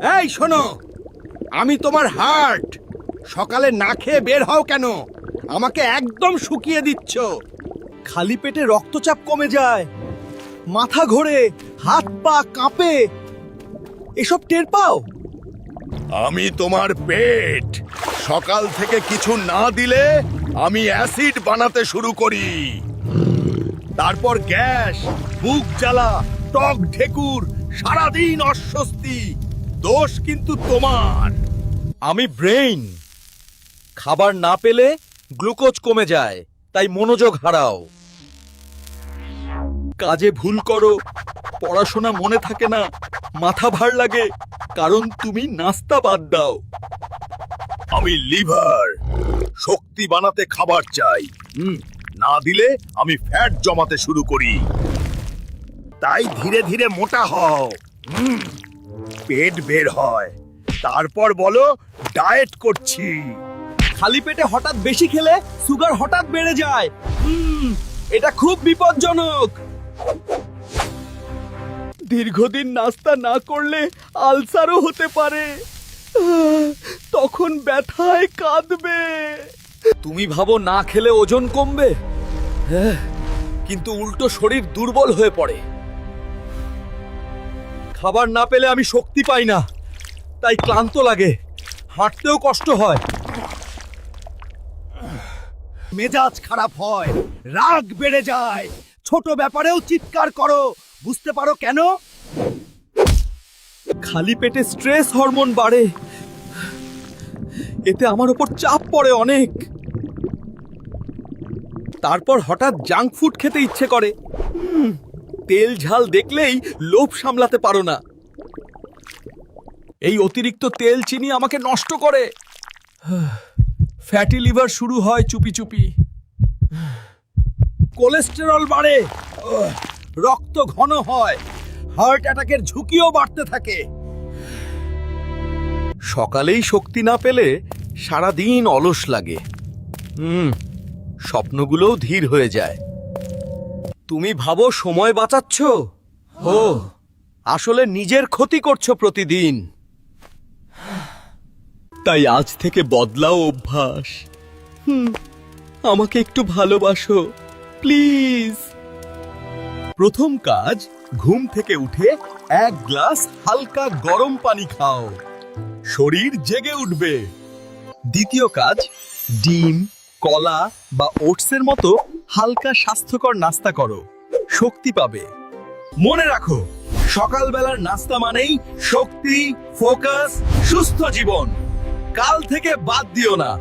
এই শোনো, আমি তোমার হার্ট। সকালে না খেয়ে বের হও কেন? আমাকে একদম শুকিয়ে দিচ্ছ। খালি পেটে রক্তচাপ কমে যায়, মাথা ঘোরে, হাত পা কাঁপে, এসব টের পাও? আমি তোমার পেট। সকাল থেকে কিছু না দিলে আমি অ্যাসিড বানাতে শুরু করি। তারপর গ্যাস, বুক জ্বালা, টক ঢেকুর, সারাদিন অস্বস্তি। দোষ কিন্তু তোমার। আমি ব্রেইন। খাবার না পেলে গ্লুকোজ কমে যায়, তাই মনোযোগ হারাও। কাজে ভুল করো, পড়াশোনা মনে থাকে না, মাথা ভার লাগে, কারণ তুমি নাস্তা বাদ দাও। আমি লিভার। শক্তি বানাতে খাবার চাই। না দিলে আমি ফ্যাট জমাতে শুরু করি। তাই ধীরে ধীরে মোটা হও। পেট বের হয়, তারপর বলো ডায়েট করছি। খালি পেটে হঠাৎ বেশি খেলে সুগার হঠাৎ বেড়ে যায়। এটা খুব বিপজ্জনক। দীর্ঘদিন নাস্তা না করলে আলসারও হতে পারে, তখন ব্যথায় কাঁদবে। তুমি ভাবো না খেলে ওজন কমবে, কিন্তু উল্টো শরীর দুর্বল হয়ে পড়ে। খাবার না পেলে আমি শক্তি পাই না, তাই ক্লান্ত লাগে, হাঁটতেও কষ্ট হয়। মেজাজ খারাপ হয়, রাগ বেড়ে যায়, ছোট ব্যাপারেও চিৎকার করো। বুঝতে পারো কেন? খালি পেটে স্ট্রেস হরমোন বাড়ে, এতে আমার উপর চাপ পড়ে অনেক। তারপর হঠাৎ জাঙ্ক ফুড খেতে ইচ্ছে করে। তেল ঝাল দেখলেই লোভ সামলাতে পারো না। এই অতিরিক্ত তেল চিনি আমাকে নষ্ট করে। ফ্যাটি লিভার শুরু হয় চুপি চুপি। কোলেস্টেরল বাড়ে, রক্ত ঘন হয়, হার্ট অ্যাটাকের ঝুঁকিও বাড়তে থাকে। সকালেই শক্তি না পেলে সারা দিন অলস লাগে। স্বপ্নগুলোও ধীর হয়ে যায়। তুমি ভাবো সময় বাঁচাচ্ছ, আসলে নিজের ক্ষতি করছো প্রতিদিন। তাই আজ থেকে বদলাও অভ্যাস। আমাকে একটু ভালোবাসো প্লিজ। প্রথম কাজ, ঘুম থেকে উঠে 1 গ্লাস হালকা গরম পানি খাও, শরীর জেগে উঠবে। দ্বিতীয় কাজ, ডিম, কলা বা ওটসের মতো হালকা স্বাস্থ্যকর নাস্তা করো, শক্তি পাবে। মনে রাখো, সকালবেলার নাস্তা মানেই শক্তি, ফোকাস, সুস্থ জীবন। কাল থেকে বাদ দিও না।